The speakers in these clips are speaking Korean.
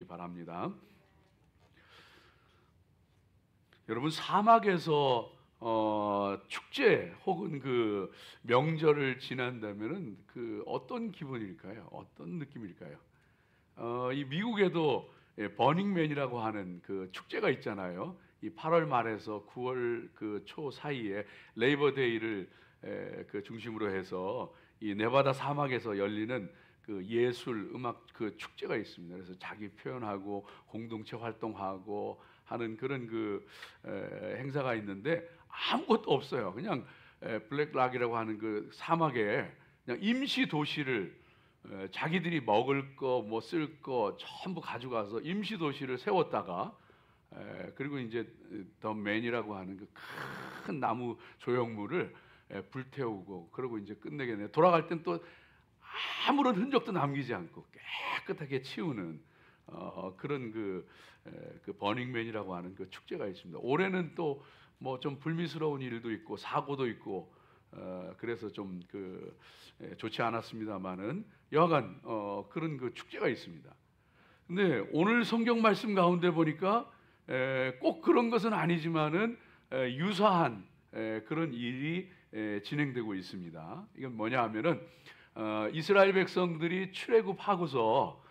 바랍니다. 여러분, 사막에서 축제 혹은 그 명절을 지난다면은 그 어떤 기분일까요? 어떤 느낌일까요? 이 미국에도 버닝맨이라고 하는 그 축제가 있잖아요. 이 8월 말에서 9월 그 초 사이에 레이버데이를 그 중심으로 해서 이 네바다 사막에서 열리는 그 예술 음악 그 축제가 있습니다. 그래서 자기 표현하고 공동체 활동하고 하는 그런 그 행사가 있는데 아무것도 없어요. 그냥 블랙락이라고 하는 그 사막에 그냥 임시 도시를 자기들이 먹을 거 뭐 쓸 거 전부 가져가서 임시 도시를 세웠다가 그리고 이제 더 맨이라고 하는 그 큰 나무 조형물을 불태우고 그러고 이제 끝내겠네요. 돌아갈 땐 또 아무런 흔적도 남기지 않고 깨끗하게 치우는 그런 그 버닝맨이라고 하는 그 축제가 있습니다. 올해는 또 뭐 좀 불미스러운 일도 있고 사고도 있고 그래서 좀 좋지 않았습니다만은 여하간 그런 그 축제가 있습니다. 근데 오늘 성경 말씀 가운데 보니까 꼭 그런 것은 아니지만은 유사한 그런 일이 진행되고 있습니다. 이건 뭐냐 하면은 이스라엘 백성들이 출애굽하고서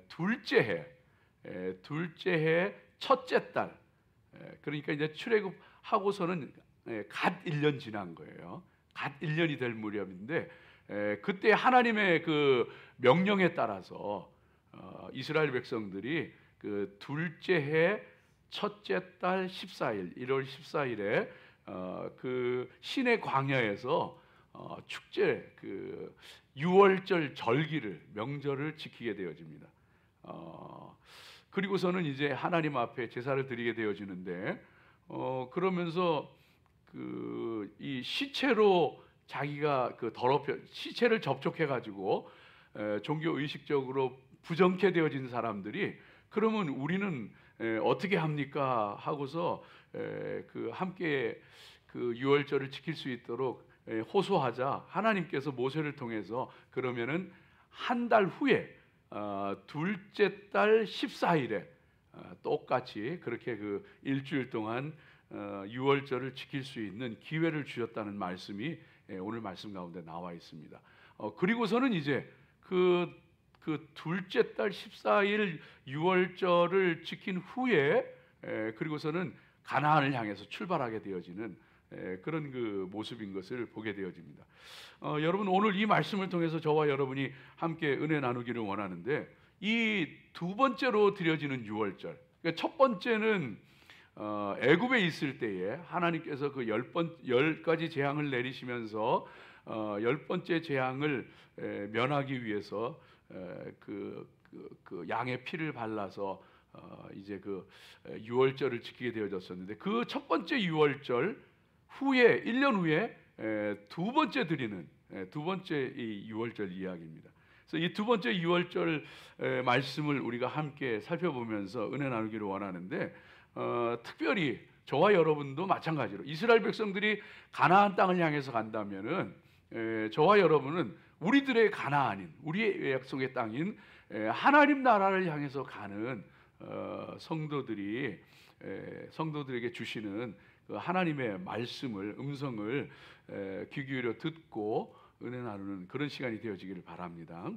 둘째 해 첫째 달, 그러니까 이제 출애굽하고서는 갓 1년 지난 거예요. 갓 1년이 될 무렵인데 그때 하나님의 그 명령에 따라서 이스라엘 백성들이 그 둘째 해 첫째 달 14일 1월 14일에 그 시내 광야에서 축제 그 유월절 절기를 명절을 지키게 되어집니다. 그리고서는 이제 하나님 앞에 제사를 드리게 되어지는데 그러면서 그 이 시체로 자기가 그 더럽혀 시체를 접촉해 가지고 종교 의식적으로 부정케 되어진 사람들이 그러면 우리는 어떻게 합니까 하고서 그 함께 그 유월절을 지킬 수 있도록 호소하자 하나님께서 모세를 통해서 그러면은 한 달 후에 둘째 달 14일에 똑같이 그렇게 그 일주일 동안 유월절을 지킬 수 있는 기회를 주셨다는 말씀이 오늘 말씀 가운데 나와 있습니다. 그리고서는 이제 그 둘째 달 14일 유월절을 지킨 후에 그리고서는 가나안을 향해서 출발하게 되어지는 그런 그 모습인 것을 보게 되어집니다. 여러분, 오늘 이 말씀을 통해서 저와 여러분이 함께 은혜 나누기를 원하는데 이 두 번째로 드려지는 유월절, 그러니까 첫 번째는 애굽에 있을 때에 하나님께서 그 10가지 재앙을 내리시면서 10번째 재앙을 면하기 위해서 그 양의 피를 발라서 이제 그 유월절을 지키게 되어졌었는데 그 첫 번째 유월절 후에 1년 후에 두 번째 드리는 두 번째 이 유월절 이야기입니다. 그래서 이 두 번째 유월절 말씀을 우리가 함께 살펴보면서 은혜 나누기를 원하는데 특별히 저와 여러분도 마찬가지로 이스라엘 백성들이 가나안 땅을 향해서 간다면은 저와 여러분은 우리들의 가나안인 우리의 약속의 땅인 하나님 나라를 향해서 가는 성도들에게 주시는 그 하나님의 말씀을 음성을 귀 기울여 듣고 은혜 나누는 그런 시간이 되어지기를 바랍니다.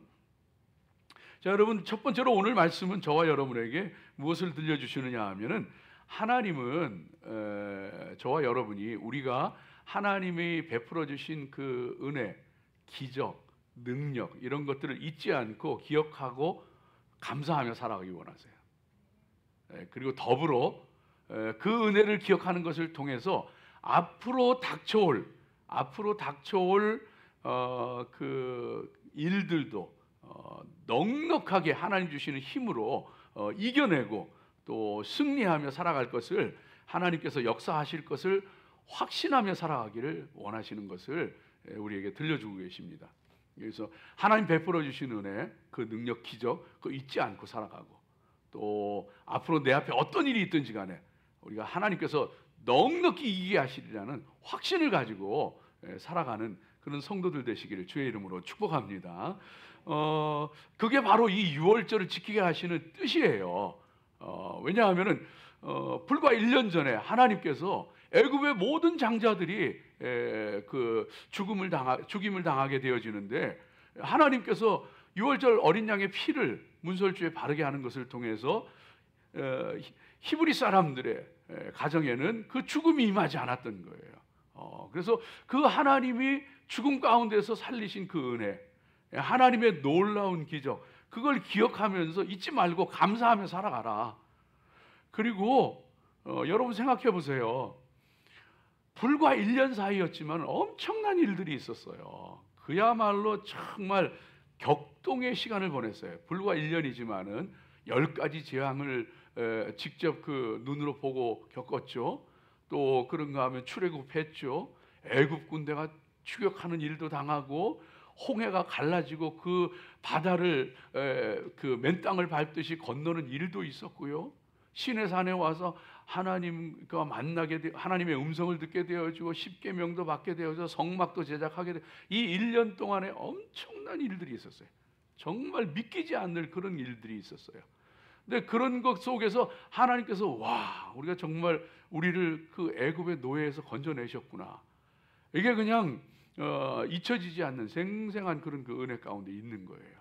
자, 여러분, 첫 번째로 오늘 말씀은 저와 여러분에게 무엇을 들려주시느냐 하면은 하나님은 저와 여러분이 우리가 하나님이 베풀어 주신 그 은혜, 기적, 능력 이런 것들을 잊지 않고 기억하고 감사하며 살아가기 원하세요. 그리고 더불어 그 은혜를 기억하는 것을 통해서 앞으로 닥쳐올 그 일들도 넉넉하게 하나님 주시는 힘으로 이겨내고 또 승리하며 살아갈 것을 하나님께서 역사하실 것을 확신하며 살아가기를 원하시는 것을 우리에게 들려주고 계십니다. 그래서 하나님 베풀어 주신 은혜, 그 능력, 기적 그거 잊지 않고 살아가고 또 앞으로 내 앞에 어떤 일이 있든지 간에 우리가 하나님께서 넉넉히 이기게 하시리라는 확신을 가지고 살아가는 그런 성도들 되시기를 주의 이름으로 축복합니다. 그게 바로 이 유월절을 지키게 하시는 뜻이에요. 왜냐하면은 불과 1년 전에 하나님께서 애굽의 모든 장자들이 그 죽임을 당하게 되어지는데, 하나님께서 유월절 어린 양의 피를 문설주에 바르게 하는 것을 통해서 히브리 사람들의 가정에는 그 죽음이 임하지 않았던 거예요. 그래서 그 하나님이 죽음 가운데서 살리신 그 은혜, 하나님의 놀라운 기적, 그걸 기억하면서 잊지 말고 감사하며 살아가라. 그리고 여러분 생각해 보세요. 불과 1년 사이였지만 엄청난 일들이 있었어요. 그야말로 정말 격동의 시간을 보냈어요. 불과 1년이지만은 10가지 재앙을 직접 그 눈으로 보고 겪었죠. 또 그런가 하면 출애굽했죠. 애굽 군대가 추격하는 일도 당하고, 홍해가 갈라지고 그 바다를 그 맨 땅을 밟듯이 건너는 일도 있었고요. 시내산에 와서 하나님과 만나게 되, 하나님의 음성을 듣게 되어지고 십계명도 받게 되어져 성막도 제작하게 되, 이 1년 동안에 엄청난 일들이 있었어요. 정말 믿기지 않을 그런 일들이 있었어요. 근데 그런 것 속에서 하나님께서 와, 우리가 정말 우리를 그 애굽의 노예에서 건져내셨구나. 이게 그냥 잊혀지지 않는 생생한 그런 그 은혜 가운데 있는 거예요.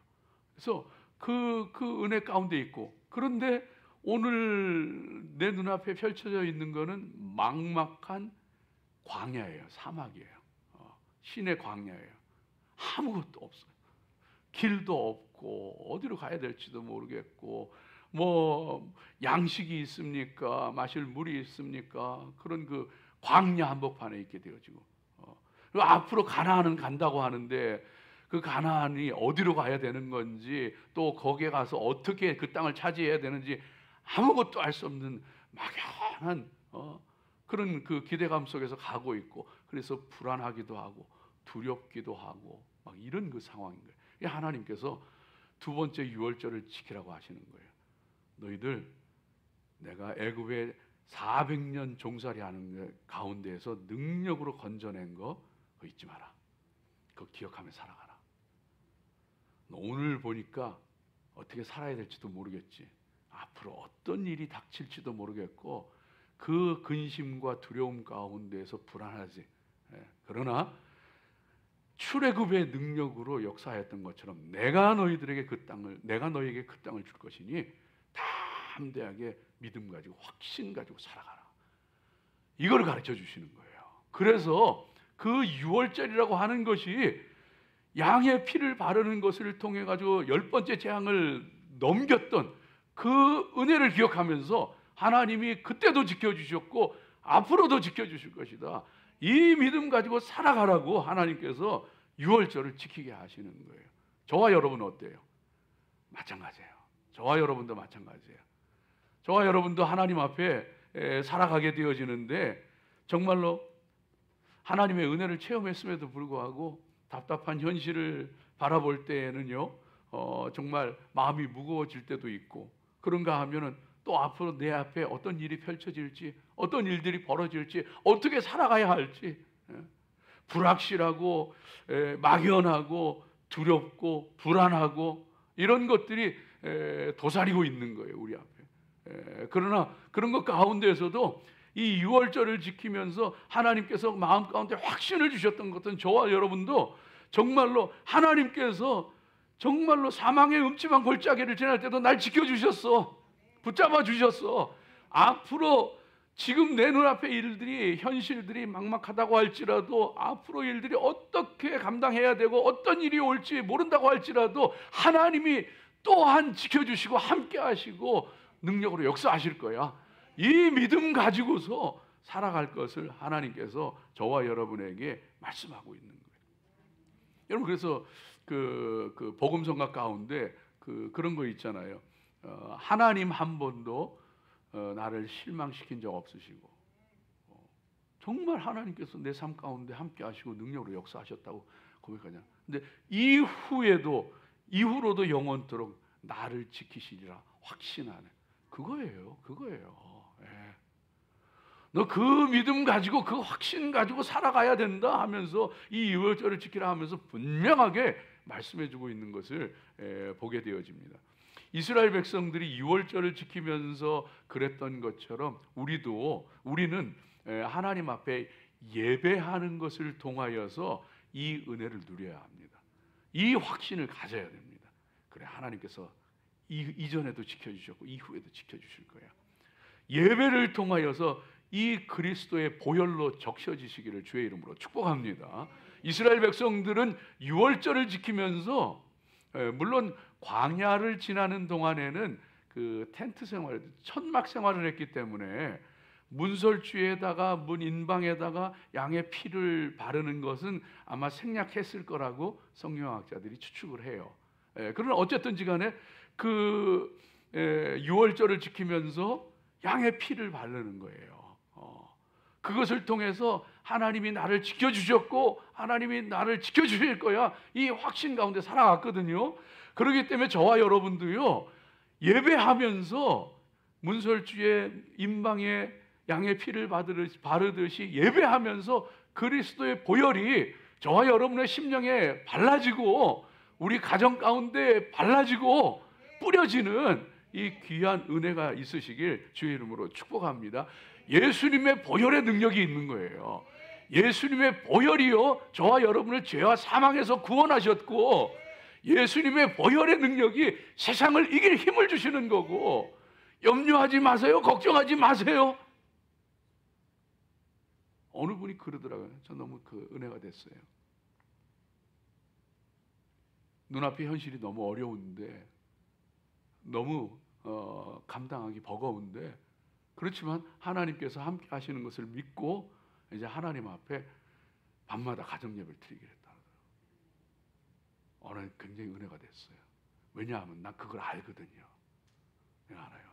그래서 그 은혜 가운데 있고, 그런데 오늘 내 눈앞에 펼쳐져 있는 거는 막막한 광야예요. 사막이에요. 신의 광야예요. 아무것도 없어요. 길도 없고 어디로 가야 될지도 모르겠고, 뭐 양식이 있습니까? 마실 물이 있습니까? 그런 그 광야 한복판에 있게 되어지고, 그리고 앞으로 가나안은 간다고 하는데 그 가나안이 어디로 가야 되는 건지, 또 거기에 가서 어떻게 그 땅을 차지해야 되는지 아무것도 알 수 없는 막연한 그런 그 기대감 속에서 가고 있고, 그래서 불안하기도 하고 두렵기도 하고 막 이런 그 상황인 거예요. 하나님께서 두 번째 유월절을 지키라고 하시는 거예요. 너희들 내가 애굽에 400년 종살이하는 가운데에서 능력으로 건져낸 거 그거 잊지 마라. 그거 기억하며 살아가라. 오늘 보니까 어떻게 살아야 될지도 모르겠지. 앞으로 어떤 일이 닥칠지도 모르겠고 그 근심과 두려움 가운데에서 불안하지. 그러나 출애굽의 능력으로 역사하였던 것처럼 내가 너희에게 그 땅을 줄 것이니 담대하게 믿음 가지고 확신 가지고 살아가라. 이걸 가르쳐 주시는 거예요. 그래서 그 유월절이라고 하는 것이 양의 피를 바르는 것을 통해 가지고 10번째 재앙을 넘겼던 그 은혜를 기억하면서 하나님이 그때도 지켜주셨고 앞으로도 지켜주실 것이다. 이 믿음 가지고 살아가라고 하나님께서 유월절을 지키게 하시는 거예요. 저와 여러분은 어때요? 마찬가지예요. 저와 여러분도 마찬가지예요. 저와 여러분도 하나님 앞에 살아가게 되어지는데, 정말로 하나님의 은혜를 체험했음에도 불구하고 답답한 현실을 바라볼 때에는요, 정말 마음이 무거워질 때도 있고, 그런가 하면은 또 앞으로 내 앞에 어떤 일이 펼쳐질지, 어떤 일들이 벌어질지, 어떻게 살아가야 할지 불확실하고 막연하고 두렵고 불안하고 이런 것들이 도사리고 있는 거예요, 우리 앞에. 그러나 그런 것 가운데에서도 이 유월절을 지키면서 하나님께서 마음 가운데 확신을 주셨던 것은 저와 여러분도 정말로 하나님께서 정말로 사망의 음침한 골짜기를 지날 때도 날 지켜주셨어. 붙잡아 주셨어. 앞으로 지금 내 눈앞의 일들이, 현실들이 막막하다고 할지라도, 앞으로 일들이 어떻게 감당해야 되고 어떤 일이 올지 모른다고 할지라도 하나님이 또한 지켜주시고 함께 하시고 능력으로 역사하실 거야. 이 믿음 가지고서 살아갈 것을 하나님께서 저와 여러분에게 말씀하고 있는 거예요. 여러분, 그래서 그 복음성가 가운데 그런 거 있잖아요. 하나님 한 번도 나를 실망시킨 적 없으시고, 정말 하나님께서 내 삶 가운데 함께 하시고 능력으로 역사하셨다고 고백하냐. 근데 이후로도 영원토록 나를 지키시리라 확신하는 그거예요. 너 그 믿음 가지고 그 확신 가지고 살아가야 된다 하면서 이 유월절을 지키라 하면서 분명하게 말씀해주고 있는 것을 보게 되어집니다. 이스라엘 백성들이 유월절을 지키면서 그랬던 것처럼 우리는 하나님 앞에 예배하는 것을 통하여서 이 은혜를 누려야 합니다. 이 확신을 가져야 됩니다. 그래, 하나님께서 이전에도 지켜주셨고 이후에도 지켜주실 거야. 예배를 통하여서 이 그리스도의 보혈로 적셔지시기를 주의 이름으로 축복합니다. 이스라엘 백성들은 유월절을 지키면서 물론 광야를 지나는 동안에는 그 텐트 생활, 천막 생활을 했기 때문에 문설주에다가 문 인방에다가 양의 피를 바르는 것은 아마 생략했을 거라고 성경학자들이 추측을 해요. 그러나 어쨌든지 간에 그 유월절을 지키면서 양의 피를 바르는 거예요. 그것을 통해서 하나님이 나를 지켜주셨고 하나님이 나를 지켜주실 거야, 이 확신 가운데 살아갔거든요. 그렇기 때문에 저와 여러분도요, 예배하면서 문설주에 인방에 양의 피를 바르듯이 예배하면서 그리스도의 보혈이 저와 여러분의 심령에 발라지고 우리 가정 가운데 발라지고 뿌려지는 이 귀한 은혜가 있으시길 주의 이름으로 축복합니다. 예수님의 보혈의 능력이 있는 거예요. 예수님의 보혈이요, 저와 여러분을 죄와 사망에서 구원하셨고 예수님의 보혈의 능력이 세상을 이길 힘을 주시는 거고, 염려하지 마세요, 걱정하지 마세요. 어느 분이 그러더라고요. 저 너무 그 은혜가 됐어요. 눈앞의 현실이 너무 어려운데, 너무 감당하기 버거운데, 그렇지만 하나님께서 함께 하시는 것을 믿고 이제 하나님 앞에 밤마다 가정예배를 드리기로 했다고. 오늘 굉장히 은혜가 됐어요. 왜냐하면 난 그걸 알거든요. 내가 알아요.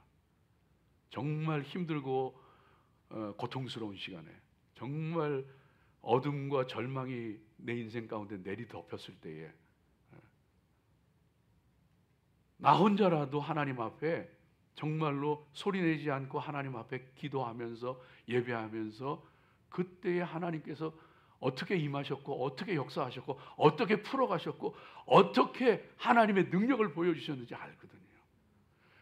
정말 힘들고 고통스러운 시간에, 정말 어둠과 절망이 내 인생 가운데 내리덮였을 때에 나 혼자라도 하나님 앞에 정말로 소리내지 않고 하나님 앞에 기도하면서 예배하면서 그때에 하나님께서 어떻게 임하셨고 어떻게 역사하셨고 어떻게 풀어가셨고 어떻게 하나님의 능력을 보여주셨는지 알거든요.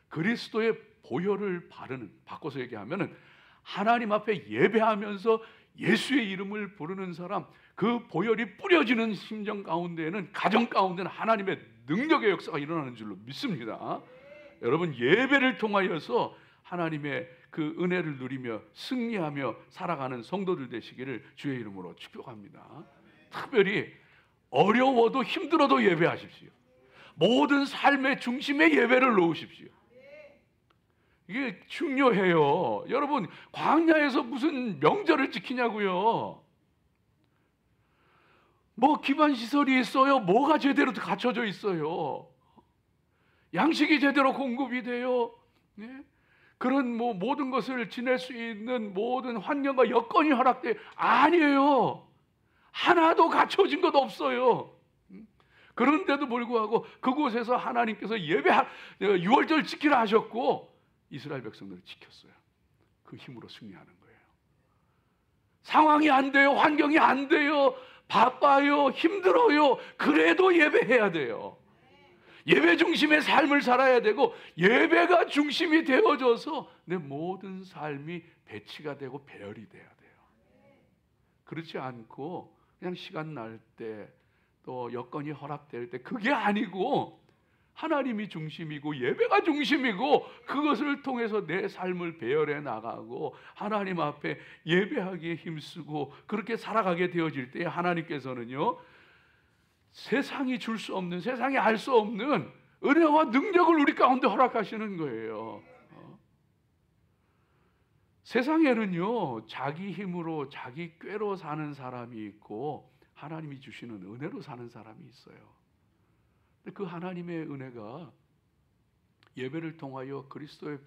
그리스도의 보혈을 바르는, 바꿔서 얘기하면은 하나님 앞에 예배하면서 예수의 이름을 부르는 사람, 그 보혈이 뿌려지는 심정 가운데에는, 가정 가운데는 하나님의 능력의 역사가 일어나는 줄로 믿습니다. 여러분, 예배를 통하여서 하나님의 그 은혜를 누리며 승리하며 살아가는 성도들 되시기를 주의 이름으로 축복합니다. 특별히 어려워도 힘들어도 예배하십시오. 모든 삶의 중심에 예배를 놓으십시오. 이게 중요해요. 여러분, 광야에서 무슨 명절을 지키냐고요. 뭐 기반 시설이 있어요? 뭐가 제대로 갖춰져 있어요? 양식이 제대로 공급이 돼요? 네? 그런 뭐 모든 것을 지낼 수 있는 모든 환경과 여건이 허락돼? 아니에요. 하나도 갖춰진 것 없어요. 그런데도 불구하고 그곳에서 하나님께서 유월절 지키라 하셨고 이스라엘 백성들을 지켰어요. 그 힘으로 승리하는 거예요. 상황이 안 돼요. 환경이 안 돼요. 바빠요. 힘들어요. 그래도 예배해야 돼요. 예배 중심의 삶을 살아야 되고, 예배가 중심이 되어져서 내 모든 삶이 배치가 되고 배열이 돼야 돼요. 그렇지 않고 그냥 시간 날 때, 또 여건이 허락될 때, 그게 아니고 하나님이 중심이고 예배가 중심이고 그것을 통해서 내 삶을 배열해 나가고 하나님 앞에 예배하기에 힘쓰고 그렇게 살아가게 되어질 때 하나님께서는요, 세상이 줄 수 없는, 세상이 알 수 없는 은혜와 능력을 우리 가운데 허락하시는 거예요. 세상에는요, 자기 힘으로 자기 꾀로 사는 사람이 있고 하나님이 주시는 은혜로 사는 사람이 있어요. 근데 그 하나님의 은혜가 예배를 통하여 그리스도의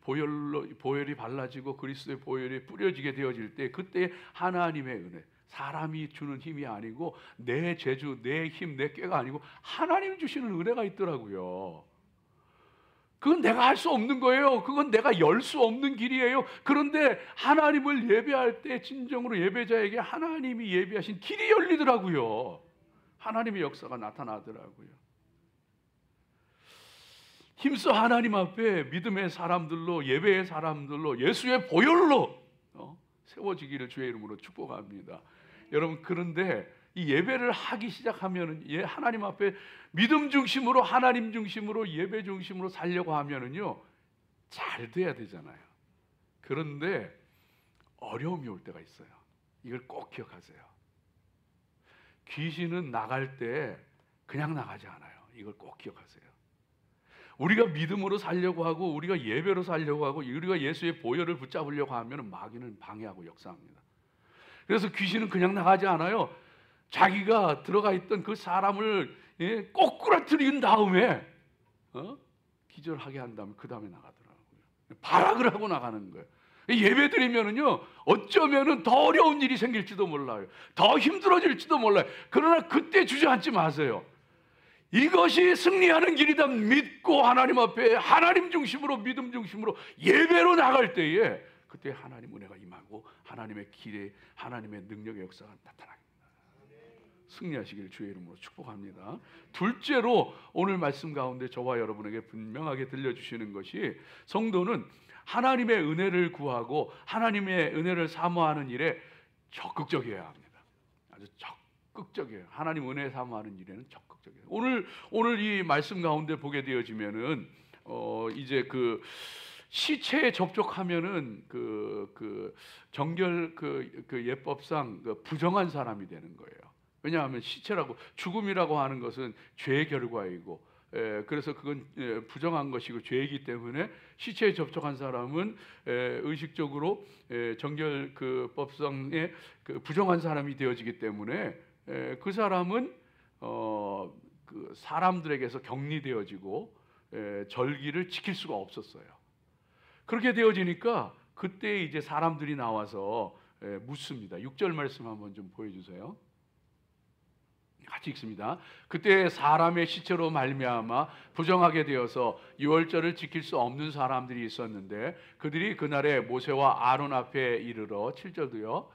보혈이 발라지고 그리스도의 보혈이 뿌려지게 되어질 때, 그때 하나님의 은혜, 사람이 주는 힘이 아니고 내 재주, 내 힘, 내 꾀가 아니고 하나님 주시는 은혜가 있더라고요. 그건 내가 할 수 없는 거예요. 그건 내가 열 수 없는 길이에요. 그런데 하나님을 예배할 때 진정으로 예배자에게 하나님이 예배하신 길이 열리더라고요. 하나님의 역사가 나타나더라고요. 힘써 하나님 앞에 믿음의 사람들로, 예배의 사람들로, 예수의 보혈로 세워지기를 주의 이름으로 축복합니다. 여러분, 그런데 이 예배를 하기 시작하면은, 하나님 앞에 믿음 중심으로, 하나님 중심으로, 예배 중심으로 살려고 하면은요, 잘 돼야 되잖아요. 그런데 어려움이 올 때가 있어요. 이걸 꼭 기억하세요. 귀신은 나갈 때 그냥 나가지 않아요. 이걸 꼭 기억하세요. 우리가 믿음으로 살려고 하고, 우리가 예배로 살려고 하고, 우리가 예수의 보혈을 붙잡으려고 하면 마귀는 방해하고 역사합니다. 그래서 귀신은 그냥 나가지 않아요. 자기가 들어가 있던 그 사람을 꼬꾸라뜨린 다음에 기절하게 한 다음에 그 다음에 나가더라고요. 발악을 하고 나가는 거예요. 예배 드리면은요, 어쩌면은 더 어려운 일이 생길지도 몰라요. 더 힘들어질지도 몰라요. 그러나 그때 주저앉지 마세요. 이것이 승리하는 길이다 믿고 하나님 앞에 하나님 중심으로, 믿음 중심으로 예배로 나갈 때에 그때 하나님 은혜가 임하고 하나님의 길에 하나님의 능력의 역사가 나타납니다. 승리하시길 주의 이름으로 축복합니다. 둘째로 오늘 말씀 가운데 저와 여러분에게 분명하게 들려주시는 것이, 성도는 하나님의 은혜를 구하고 하나님의 은혜를 사모하는 일에 적극적이어야 합니다. 아주 적극적이에요. 하나님 은혜 사모하는 일에는 적극적이에요. 오늘 이 말씀 가운데 보게 되어지면은 이제 그 시체에 접촉하면은 그 정결 그 예법상 그 부정한 사람이 되는 거예요. 왜냐하면 시체라고, 죽음이라고 하는 것은 죄의 결과이고, 그래서 그건 부정한 것이고 죄이기 때문에 시체에 접촉한 사람은 의식적으로 정결 그 법상에 그 부정한 사람이 되어지기 때문에 그 사람은 그 사람들에게서 격리되어지고 절기를 지킬 수가 없었어요. 그렇게 되어지니까 그때 이제 사람들이 나와서 묻습니다. 6절 말씀 한번 좀 보여주세요. 같이 읽습니다. 그때 사람의 시체로 말미암아 부정하게 되어서 유월절을 지킬 수 없는 사람들이 있었는데 그들이 그날에 모세와 아론 앞에 이르러, 7절도요,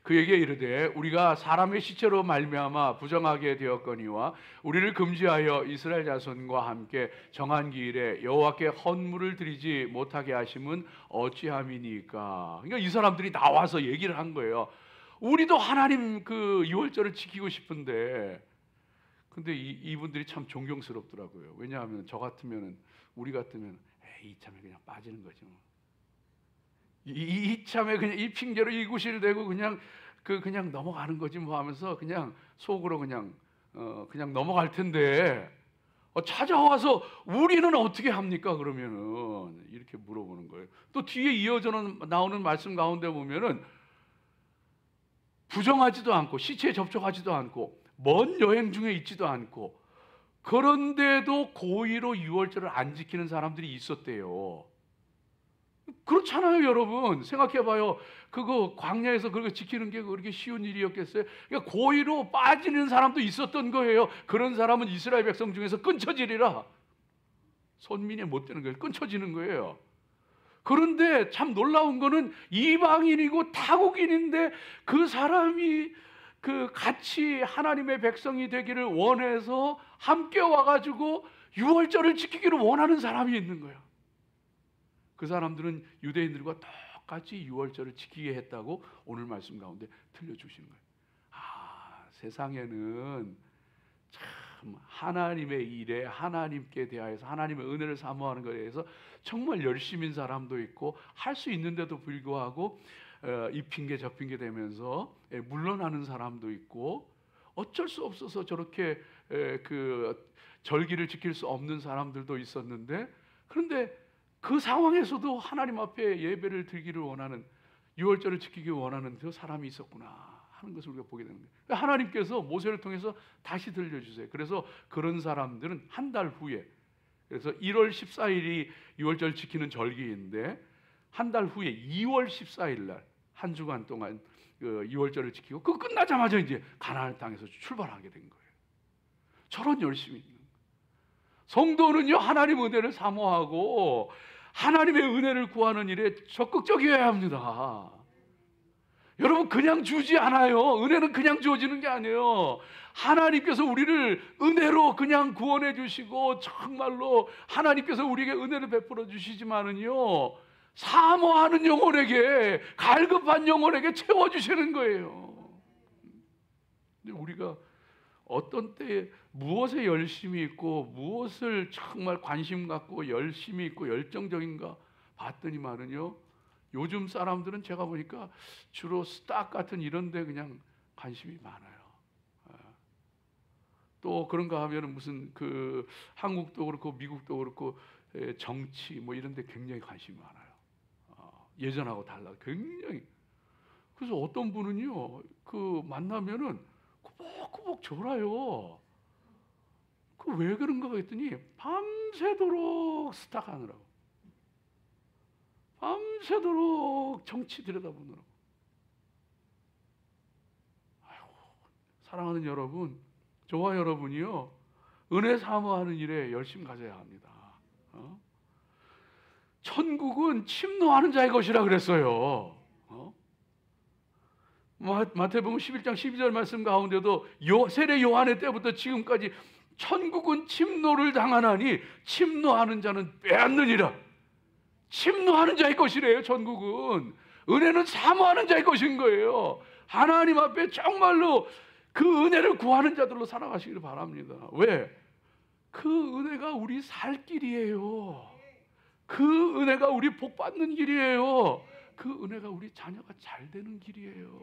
그에게 이르되 우리가 사람의 시체로 말미암아 부정하게 되었거니와 우리를 금지하여 이스라엘 자손과 함께 정한 기일에 여호와께 헌물을 드리지 못하게 하심은 어찌함이니까. 그러니까 이 사람들이 나와서 얘기를 한 거예요. 우리도 하나님 그 유월절을 지키고 싶은데, 근데 이분들이 참 존경스럽더라고요. 왜냐하면 저 같으면은, 우리 같으면 이참에 그냥 빠지는 거죠. 이참에 그냥 이 핑계로 이 구실을 대고 그냥 넘어가는 거지 뭐 하면서 그냥 속으로 그냥 넘어갈 텐데, 찾아와서 우리는 어떻게 합니까? 그러면은 이렇게 물어보는 거예요. 또 뒤에 이어져 나오는 말씀 가운데 보면은 부정하지도 않고 시체에 접촉하지도 않고 먼 여행 중에 있지도 않고, 그런데도 고의로 유월절을 안 지키는 사람들이 있었대요. 그렇잖아요, 여러분. 생각해봐요. 그거 광야에서 그렇게 지키는 게 그렇게 쉬운 일이었겠어요? 그러니까 고의로 빠지는 사람도 있었던 거예요. 그런 사람은 이스라엘 백성 중에서 끊쳐지리라. 손민이 못 되는 거예요. 끊쳐지는 거예요. 그런데 참 놀라운 거는 이방인이고 타국인인데 그 사람이 그 같이 하나님의 백성이 되기를 원해서 함께 와가지고 유월절을 지키기를 원하는 사람이 있는 거예요. 그 사람들은 유대인들과 똑같이 유월절을 지키게 했다고 오늘 말씀 가운데 들려주시는 거예요. 세상에는 참 하나님의 일에, 하나님께 대하여서 하나님의 은혜를 사모하는 것에 대해서 정말 열심인 사람도 있고, 할 수 있는데도 불구하고 이 핑계 저 핑계 대면서 물러나는 사람도 있고, 어쩔 수 없어서 저렇게 그 절기를 지킬 수 없는 사람들도 있었는데, 그런데 그 상황에서도 하나님 앞에 예배를 드리기를 원하는, 유월절을 지키기 원하는 그 사람이 있었구나 하는 것을 우리가 보게 되는 거예요. 하나님께서 모세를 통해서 다시 들려주세요. 그래서 그런 사람들은 한 달 후에, 그래서 1월 14일이 유월절 지키는 절기인데 한 달 후에 2월 14일 날 한 주간 동안 그 유월절을 지키고, 그 끝나자마자 이제 가나안 땅에서 출발하게 된 거예요. 저런 열심이 있는 거예요. 성도는요, 하나님 은혜를 사모하고 하나님의 은혜를 구하는 일에 적극적이어야 합니다. 여러분 그냥 주지 않아요. 은혜는 그냥 주어지는 게 아니에요. 하나님께서 우리를 은혜로 그냥 구원해 주시고 정말로 하나님께서 우리에게 은혜를 베풀어 주시지만은요, 사모하는 영혼에게, 갈급한 영혼에게 채워주시는 거예요. 근데 우리가 어떤 때에 무엇에 열심이 있고 무엇을 정말 관심 갖고 열심이 있고 열정적인가 봤더니만은요, 요즘 사람들은 제가 보니까 주로 스탁 같은 이런 데 그냥 관심이 많아요. 또 그런가 하면은 무슨 그 한국도 그렇고 미국도 그렇고 정치 뭐 이런 데 굉장히 관심이 많아요. 예전하고 달라 굉장히. 그래서 어떤 분은요, 그 만나면은 꾸벅꾸벅 졸아요. 그 왜 그런가 했더니 밤새도록 스탁하느라고, 밤새도록 정치 들여다보느라고. 아이고, 사랑하는 여러분, 저와 여러분이요, 은혜 사모하는 일에 열심 가져야 합니다. 천국은 침노하는 자의 것이라 그랬어요. 마태복음 11장 12절 말씀 가운데도 세례 요한의 때부터 지금까지 천국은 침노를 당하나니 침노하는 자는 빼앗느니라. 침노하는 자의 것이래요. 천국은 은혜는 사모하는 자의 것인 거예요. 하나님 앞에 정말로 그 은혜를 구하는 자들로 살아가시기를 바랍니다. 왜? 그 은혜가 우리 살 길이에요. 그 은혜가 우리 복 받는 길이에요. 그 은혜가 우리 자녀가 잘 되는 길이에요.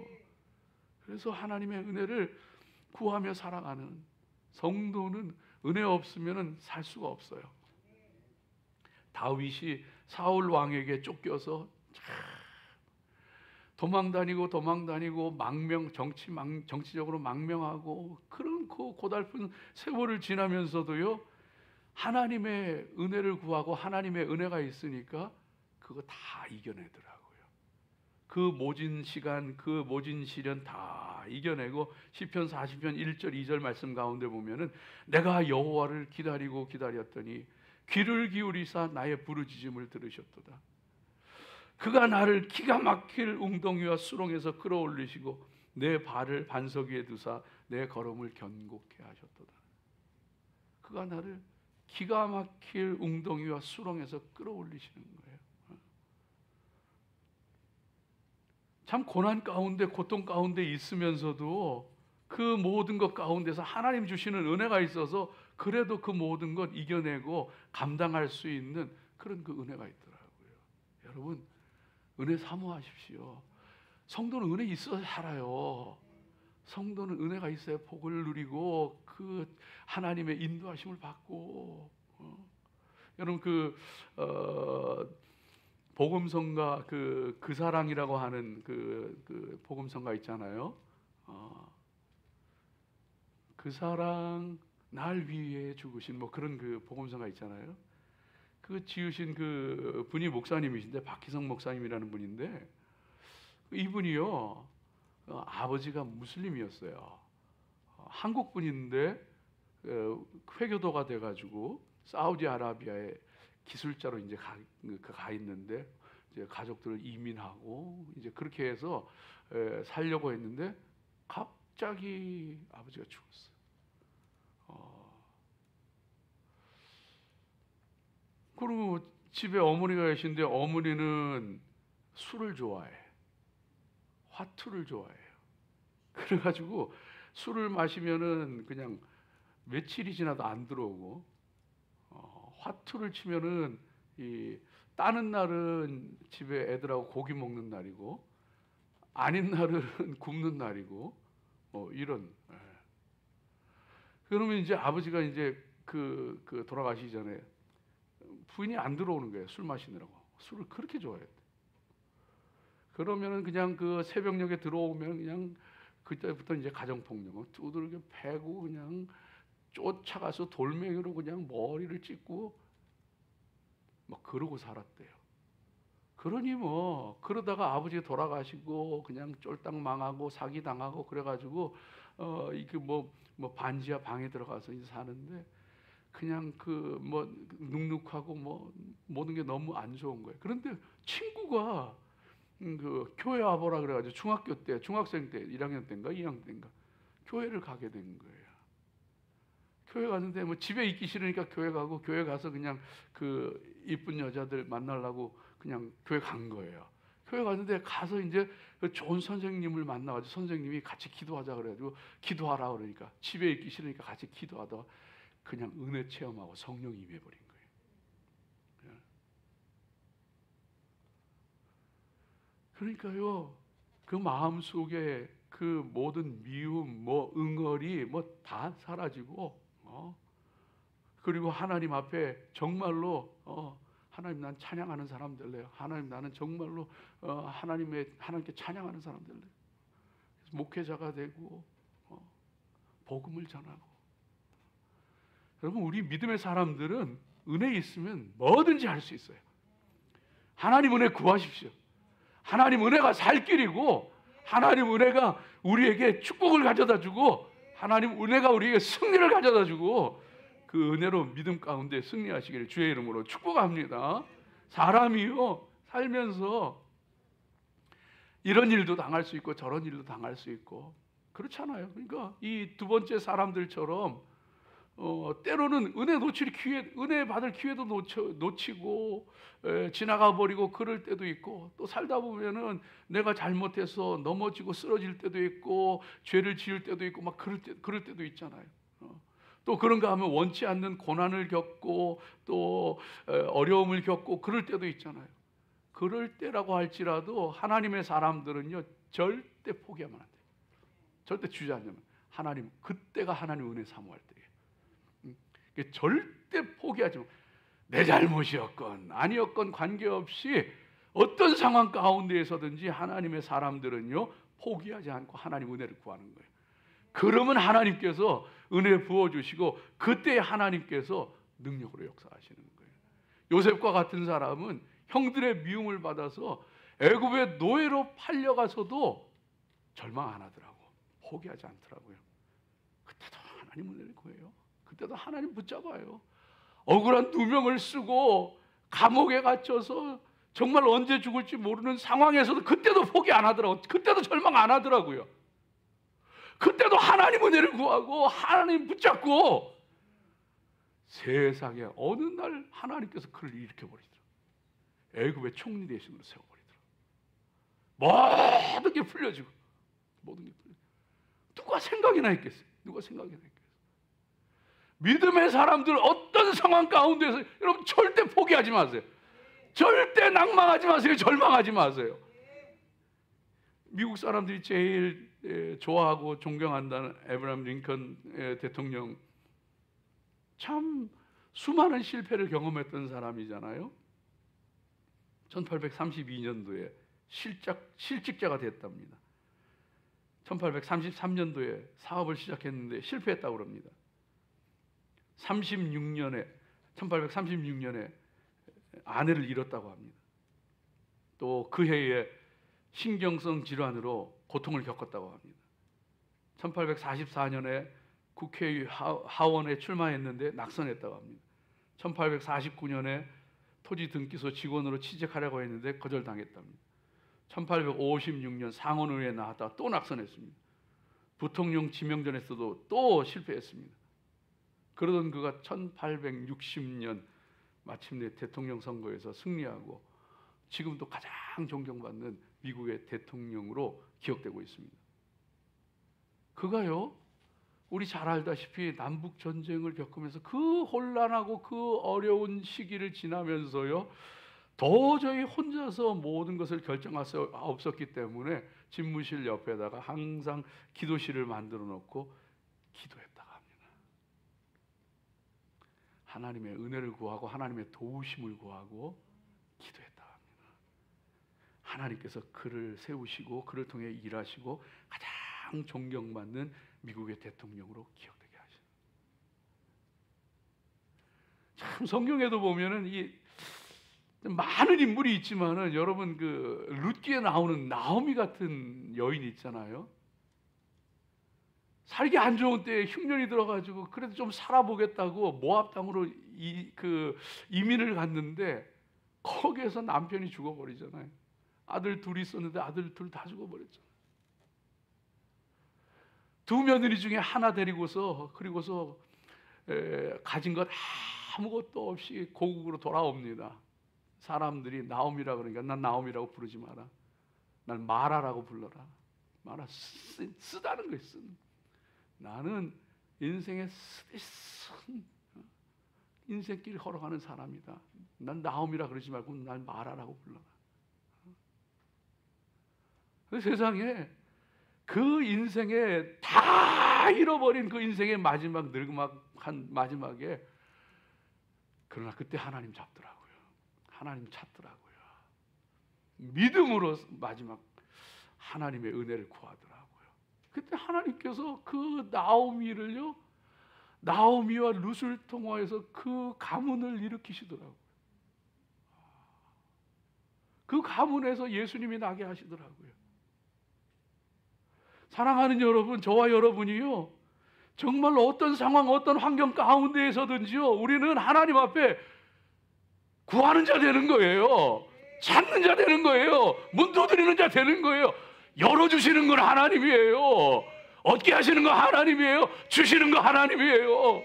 그래서 하나님의 은혜를 구하며 살아가는 성도는 은혜 없으면 살 수가 없어요. 다윗이 사울 왕에게 쫓겨서 도망다니고 정치적으로 망명하고 그런 그 고달픈 세월을 지나면서도요, 하나님의 은혜를 구하고 하나님의 은혜가 있으니까 그거 다 이겨내더라고요. 그 모진 시간, 그 모진 시련 다 이겨내고 시편 40편 1절 2절 말씀 가운데 보면은 내가 여호와를 기다렸더니 귀를 기울이사 나의 부르짖음을 들으셨도다. 그가 나를 기가 막힐 웅덩이와 수렁에서 끌어올리시고 내 발을 반석 위에 두사 내 걸음을 견고케 하셨도다. 그가 나를 기가 막힐 웅덩이와 수렁에서 끌어올리시는 거예요. 참 고난 가운데 고통 가운데 있으면서도 그 모든 것 가운데서 하나님 주시는 은혜가 있어서 그래도 그 모든 것 이겨내고 감당할 수 있는 그런 그 은혜가 있더라고요. 여러분, 은혜 사모하십시오. 성도는 은혜 있어야 살아요. 성도는 은혜가 있어야 복을 누리고 그 하나님의 인도하심을 받고. 여러분 복음성가 그 사랑이라고 하는 그 복음성가 있잖아요. 그 사랑 날 위해 죽으신 뭐 그런 그 복음성가 있잖아요. 그 지으신 그 분이 목사님이신데 박희성 목사님이라는 분인데 이분이요, 아버지가 무슬림이었어요. 한국 분인데 회교도가 돼가지고 사우디아라비아에 기술자로 이제 가 있는데 이제 가족들을 이민하고 이제 그렇게 해서 살려고 했는데 갑자기 아버지가 죽었어요. 그리고 집에 어머니가 계신데 어머니는 술을 좋아해. 화투를 좋아해요. 그래가지고 술을 마시면은 그냥 며칠이 지나도 안 들어오고, 화투를 치면은 따는 날은 집에 애들하고 고기 먹는 날이고 아닌 날은 굶는 날이고 이런. 그러면 이제 아버지가 이제 그 돌아가시기 전에 부인이 안 들어오는 거예요. 술 마시느라고. 술을 그렇게 좋아했대. 그러면은 그냥 그 새벽녘에 들어오면 그냥 그때부터 이제 가정폭력을 두들겨 패고 그냥 쫓아가서 돌멩이로 그냥 머리를 찢고 막 그러고 살았대요. 그러니 뭐 그러다가 아버지 돌아가시고 그냥 쫄딱 망하고 사기 당하고 그래가지고 이게 뭐 반지하 방에 들어가서 이제 사는데 그냥 그 뭐 눅눅하고 뭐 모든 게 너무 안 좋은 거예요. 그런데 친구가 그 교회 와보라 그래가지고 중학교 때, 중학생 때, 1학년 때인가 2학년 때인가 교회를 가게 된 거예요. 교회 갔는데 뭐 집에 있기 싫으니까 교회 가고, 교회 가서 그냥 그 이쁜 여자들 만나려고 그냥 교회 간 거예요. 교회 갔는데 가서 이제 그 좋은 선생님을 만나가지고 선생님이 같이 기도하자 그래가지고 기도하라 그러니까 집에 있기 싫으니까 같이 기도하다가 그냥 은혜 체험하고 성령 임해버린 거예요. 그러니까요, 그 마음 속에 그 모든 미움, 뭐 응어리 뭐 다 사라지고, 그리고 하나님 앞에 정말로 하나님, 난 찬양하는 사람 될래요. 하나님, 나는 정말로 하나님께 찬양하는 사람 될래요. 그래서 목회자가 되고 복음을 전하고. 여러분, 우리 믿음의 사람들은 은혜 있으면 뭐든지 할 수 있어요. 하나님 은혜 구하십시오. 하나님 은혜가 살 길이고, 하나님 은혜가 우리에게 축복을 가져다 주고, 하나님 은혜가 우리에게 승리를 가져다 주고, 그 은혜로 믿음 가운데 승리하시기를 주의 이름으로 축복합니다. 사람이요, 살면서 이런 일도 당할 수 있고 저런 일도 당할 수 있고 그렇잖아요. 그러니까 이 두 번째 사람들처럼 때로는 은혜 받을 기회도 놓치고 지나가 버리고 그럴 때도 있고, 또 살다 보면은 내가 잘못해서 넘어지고 쓰러질 때도 있고 죄를 지을 때도 있고 막 그럴 때도 있잖아요. 또 그런가 하면 원치 않는 고난을 겪고 또 어려움을 겪고 그럴 때도 있잖아요. 그럴 때라고 할지라도 하나님의 사람들은요, 절대 포기하면 안 돼요. 절대 주저앉으면 하나님, 그때가 하나님 은혜 사모할 때예요. 절대 포기하지 마. 내 잘못이었건 아니었건 관계없이 어떤 상황 가운데에서든지 하나님의 사람들은요, 포기하지 않고 하나님 은혜를 구하는 거예요. 그러면 하나님께서 은혜 부어주시고 그때 하나님께서 능력으로 역사하시는 거예요. 요셉과 같은 사람은 형들의 미움을 받아서 애굽의 노예로 팔려가서도 절망 안 하더라고. 포기하지 않더라고요. 그때도 하나님 은혜를 구해요. 그때도 하나님 붙잡아요. 억울한 누명을 쓰고 감옥에 갇혀서 정말 언제 죽을지 모르는 상황에서도 그때도 포기 안 하더라고요. 그때도 절망 안 하더라고요. 그때도 하나님 은혜를 구하고 하나님 붙잡고, 세상에 어느 날 하나님께서 그를 일으켜버리더라고요. 애굽의 총리 대신으로 세워버리더라고요. 모든 게 풀려지고, 모든 게 풀려지고. 누가 생각이나 했겠어요? 누가 생각이나 했겠어요? 믿음의 사람들 어떤 상황 가운데서 여러분 절대 포기하지 마세요. 절대 낭망하지 마세요. 절망하지 마세요. 미국 사람들이 제일 좋아하고 존경한다는 에브라함 링컨 대통령, 참 수많은 실패를 경험했던 사람이잖아요. 1832년도에 실직자가 됐답니다. 1833년도에 사업을 시작했는데 실패했다고 합니다. 1836년에 아내를 잃었다고 합니다. 또 그 해에 신경성 질환으로 고통을 겪었다고 합니다. 1844년에 국회의원에 출마했는데 낙선했다고 합니다. 1849년에 토지 등기소 직원으로 취직하려고 했는데 거절당했답니다. 1856년 상원의회에 나왔다가 또 낙선했습니다. 부통령 지명전에서도 또 실패했습니다. 그러던 그가 1860년 마침내 대통령 선거에서 승리하고 지금도 가장 존경받는 미국의 대통령으로 기억되고 있습니다. 그가요, 우리 잘 알다시피 남북 전쟁을 겪으면서 그 혼란하고 그 어려운 시기를 지나면서요, 도저히 혼자서 모든 것을 결정할 수 없었기 때문에 집무실 옆에다가 항상 기도실을 만들어 놓고 기도했다고 합니다. 하나님의 은혜를 구하고 하나님의 도우심을 구하고 기도했다고 합니다. 하나님께서 그를 세우시고 그를 통해 일하시고 가장 존경받는 미국의 대통령으로 기억되게 하시는. 참 성경에도 보면은 이 많은 인물이 있지만은 여러분 그 룻기에 나오는 나오미 같은 여인이 있잖아요. 살기 안 좋은 때에 흉년이 들어가지고 그래도 좀 살아보겠다고 모압 땅으로 이민을 갔는데 거기에서 남편이 죽어버리잖아요. 아들 둘이 있었는데 아들 둘 다 죽어버렸죠. 두 며느리 중에 하나 데리고서 그리고서 가진 것 아무것도 없이 고국으로 돌아옵니다. 사람들이 나옴이라 그러니까 난 나옴이라고 부르지 마라. 난 마라라고 불러라. 마라 쓰다는 거예요. 나는 인생의 쓴 인생길 걸어가는 사람이다. 난 나옴이라 그러지 말고 난 마라라고 불러라. 그 세상에 그 인생에 다 잃어버린 그 인생의 마지막 늙음한 마지막에 그러나 그때 하나님 잡더라고요. 하나님 찾더라고요. 믿음으로 마지막 하나님의 은혜를 구하더라고요. 그때 하나님께서 그 나오미를요, 나오미와 룻을 통하여서 그 가문을 일으키시더라고요. 그 가문에서 예수님이 나게 하시더라고요. 사랑하는 여러분, 저와 여러분이요, 정말로 어떤 상황, 어떤 환경 가운데에서든지요, 우리는 하나님 앞에 구하는 자 되는 거예요. 찾는 자 되는 거예요. 문 두드리는 자 되는 거예요. 열어주시는 건 하나님이에요. 얻게 하시는 건 하나님이에요. 주시는 건 하나님이에요.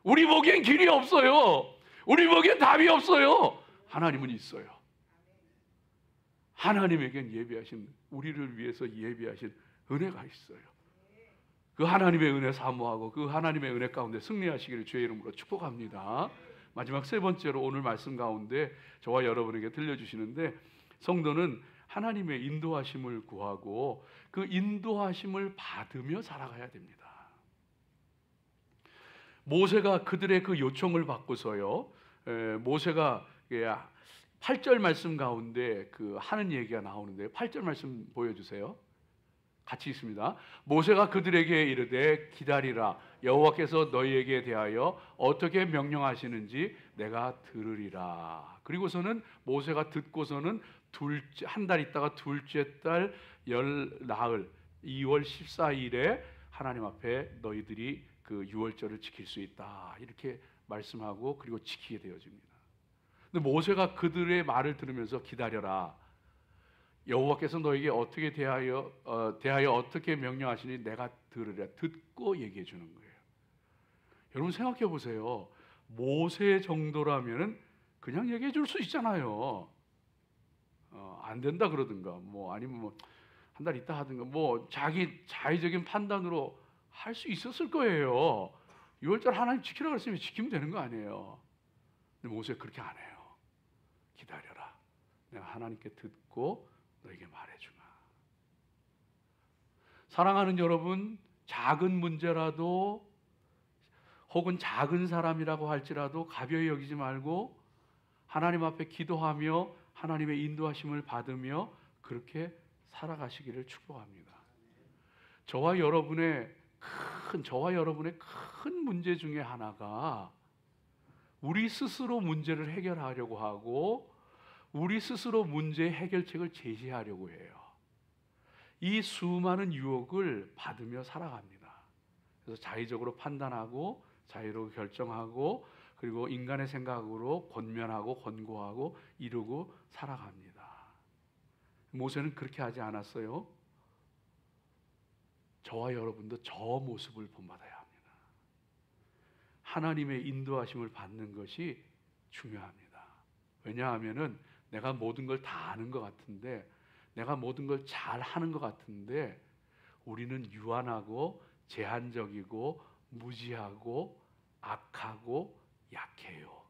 우리 보기엔 길이 없어요. 우리 보기엔 답이 없어요. 하나님은 있어요. 하나님에겐 예비하신, 우리를 위해서 예비하신 은혜가 있어요. 그 하나님의 은혜 사모하고 그 하나님의 은혜 가운데 승리하시기를 주의 이름으로 축복합니다. 마지막 세 번째로 오늘 말씀 가운데 저와 여러분에게 들려주시는데, 성도는 하나님의 인도하심을 구하고 그 인도하심을 받으며 살아가야 됩니다. 모세가 그들의 그 요청을 받고서요, 모세가 8절 말씀 가운데 그 하는 얘기가 나오는데, 8절 말씀 보여주세요. 같이 있습니다. 모세가 그들에게 이르되 기다리라, 여호와께서 너희에게 대하여 어떻게 명령하시는지 내가 들으리라. 그리고서는 모세가 듣고서는 한 달 있다가 둘째 달 열 나흘 2월 14일에 하나님 앞에 너희들이 그 유월절을 지킬 수 있다, 이렇게 말씀하고 그리고 지키게 되어집니다. 근데 모세가 그들의 말을 들으면서 기다려라, 여호와께서 너에게 어떻게 대하여 어떻게 명령하시니 내가 들으랴, 듣고 얘기해 주는 거예요. 여러분 생각해 보세요. 모세 정도라면은 그냥 얘기해 줄 수 있잖아요. 안 된다 그러든가, 뭐 아니면 뭐 한 달 있다 하든가, 뭐 자기 자의적인 판단으로 할 수 있었을 거예요. 6월절 하나님 지키라 그랬으면 지키면 되는 거 아니에요. 근데 모세 그렇게 안 해요. 기다려라, 내가 하나님께 듣고 너에게 말해주마. 사랑하는 여러분, 작은 문제라도 혹은 작은 사람이라고 할지라도 가벼이 여기지 말고 하나님 앞에 기도하며 하나님의 인도하심을 받으며 그렇게 살아가시기를 축복합니다. 저와 여러분의 큰 문제 중에 하나가 우리 스스로 문제를 해결하려고 하고 우리 스스로 문제의 해결책을 제시하려고 해요. 이 수많은 유혹을 받으며 살아갑니다. 그래서 자의적으로 판단하고 자의로 결정하고 그리고 인간의 생각으로 권면하고 권고하고 이루고 살아갑니다. 모세는 그렇게 하지 않았어요. 저와 여러분도 저 모습을 본받아야 합니다. 하나님의 인도하심을 받는 것이 중요합니다. 왜냐하면은 내가 모든 걸 다 아는 것 같은데, 내가 모든 걸 잘 하는 것 같은데 우리는 유한하고 제한적이고 무지하고 악하고 약해요.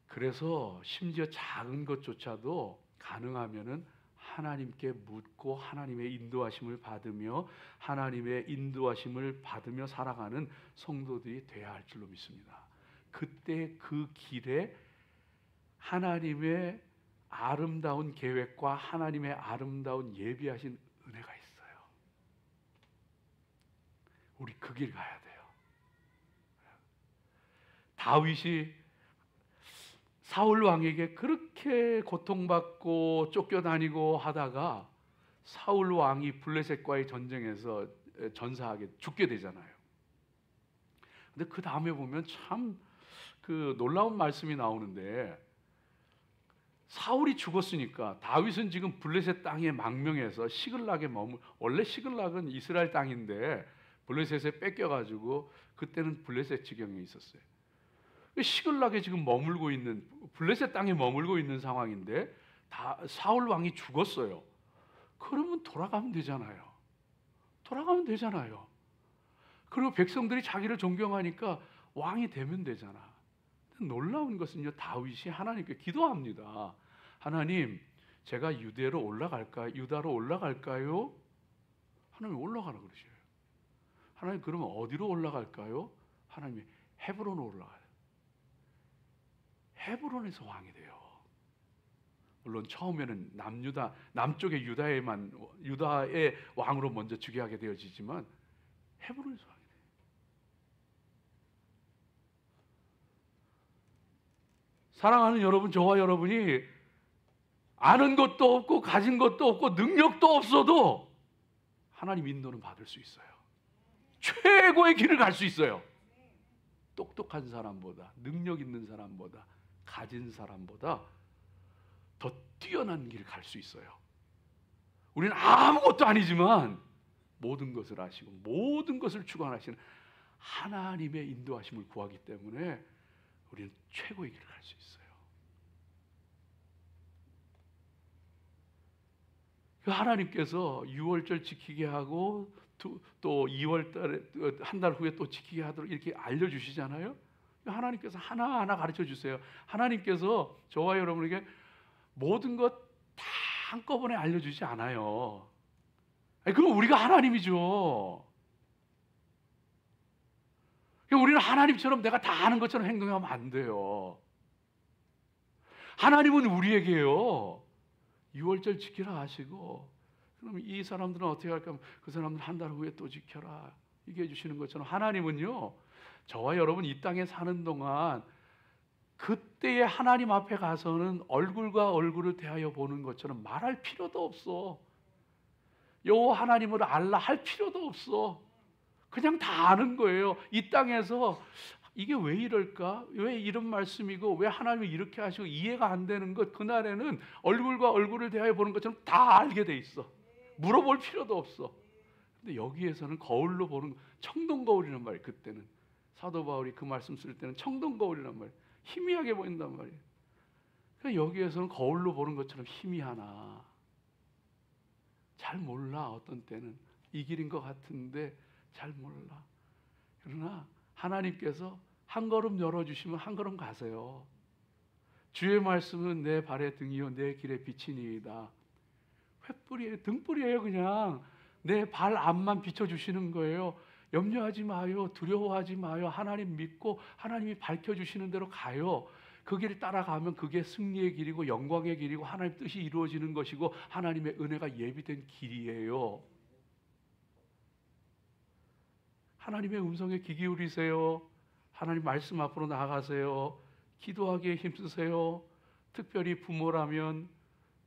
그래서 심지어 작은 것조차도 가능하면은 하나님께 묻고 하나님의 인도하심을 받으며 하나님의 인도하심을 받으며 살아가는 성도들이 돼야 할 줄로 믿습니다. 그때 그 길에 하나님의 아름다운 계획과 하나님의 아름다운 예비하신 은혜가 있어요. 우리 그 길 가야 돼요. 다윗이 사울 왕에게 그렇게 고통받고 쫓겨다니고 하다가 사울 왕이 블레셋과의 전쟁에서 전사하게 죽게 되잖아요. 근데 그 다음에 보면 참 그 놀라운 말씀이 나오는데, 사울이 죽었으니까 다윗은 지금 블레셋 땅에 망명해서 시글락에 원래 시글락은 이스라엘 땅인데 블레셋에 뺏겨가지고 그때는 블레셋 지경에 있었어요. 시글락에 지금 머물고 있는 블레셋 땅에 머물고 있는 상황인데 사울 왕이 죽었어요. 그러면 돌아가면 되잖아요. 돌아가면 되잖아요. 그리고 백성들이 자기를 존경하니까 왕이 되면 되잖아. 놀라운 것은요, 다윗이 하나님께 기도합니다. 하나님, 제가 유다로 올라갈까요? 하나님 올라가라 그러셔요. 하나님, 그러면 어디로 올라갈까요? 하나님이 헤브론으로 올라가요. 헤브론에서 왕이 돼요. 물론 처음에는 남쪽의 유다의 왕으로 먼저 즉위하게 되어지지만 헤브론에서 왕이 돼요. 사랑하는 여러분, 저와 여러분이 아는 것도 없고 가진 것도 없고 능력도 없어도 하나님 인도는 받을 수 있어요. 최고의 길을 갈 수 있어요. 똑똑한 사람보다, 능력 있는 사람보다, 가진 사람보다 더 뛰어난 길을 갈 수 있어요. 우리는 아무것도 아니지만 모든 것을 아시고 모든 것을 주관하시는 하나님의 인도하심을 구하기 때문에 우리는 최고의 길을 갈 수 있어요. 하나님께서 6월절 지키게 하고 또 2월달에 한 달 후에 또 지키게 하도록 이렇게 알려주시잖아요. 하나님께서 하나하나 가르쳐 주세요. 하나님께서 저와 여러분에게 모든 것 다 한꺼번에 알려주지 않아요. 그럼 우리가 하나님이죠. 우리는 하나님처럼 내가 다 아는 것처럼 행동하면 안 돼요. 하나님은 우리에게요, 6월절 지키라 하시고, 그럼 이 사람들은 어떻게 할까? 그 사람들 한 달 후에 또 지켜라, 이게 해주시는 것처럼 하나님은요, 저와 여러분 이 땅에 사는 동안 그때의 하나님 앞에 가서는 얼굴과 얼굴을 대하여 보는 것처럼 말할 필요도 없어. 여호와 하나님을 알라 할 필요도 없어. 그냥 다 아는 거예요. 이 땅에서 이게 왜 이럴까? 왜 이런 말씀이고 왜 하나님이 이렇게 하시고 이해가 안 되는 것, 그날에는 얼굴과 얼굴을 대하여 보는 것처럼 다 알게 돼 있어. 물어볼 필요도 없어. 근데 여기에서는 거울로 보는, 청동거울이란 말이에요. 그때는 사도 바울이 그 말씀 쓸 때는 청동거울이란 말이에요. 희미하게 보인단 말이에요. 그러니까 여기에서는 거울로 보는 것처럼 희미하나, 잘 몰라. 어떤 때는 이 길인 것 같은데 잘 몰라. 그러나 하나님께서 한 걸음 열어주시면 한 걸음 가세요. 주의 말씀은 내 발의 등이요 내 길의 빛이니이다. 횃불이에요, 등불이에요. 그냥 내 발 앞만 비춰주시는 거예요. 염려하지 마요. 두려워하지 마요. 하나님 믿고 하나님이 밝혀주시는 대로 가요. 그 길을 따라가면 그게 승리의 길이고 영광의 길이고 하나님 뜻이 이루어지는 것이고 하나님의 은혜가 예비된 길이에요. 하나님의 음성에 귀 기울이세요. 하나님 말씀 앞으로 나아가세요. 기도하기에 힘쓰세요. 특별히 부모라면,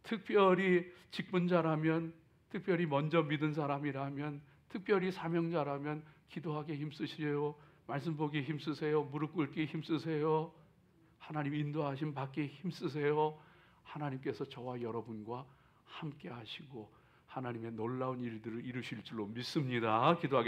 특별히 직분자라면, 특별히 먼저 믿은 사람이라면, 특별히 사명자라면 기도하기에 힘쓰세요. 말씀 보기에 힘쓰세요. 무릎 꿇기에 힘쓰세요. 하나님 인도하심 받기에 힘쓰세요. 하나님께서 저와 여러분과 함께 하시고 하나님의 놀라운 일들을 이루실 줄로 믿습니다. 기도하겠습니다.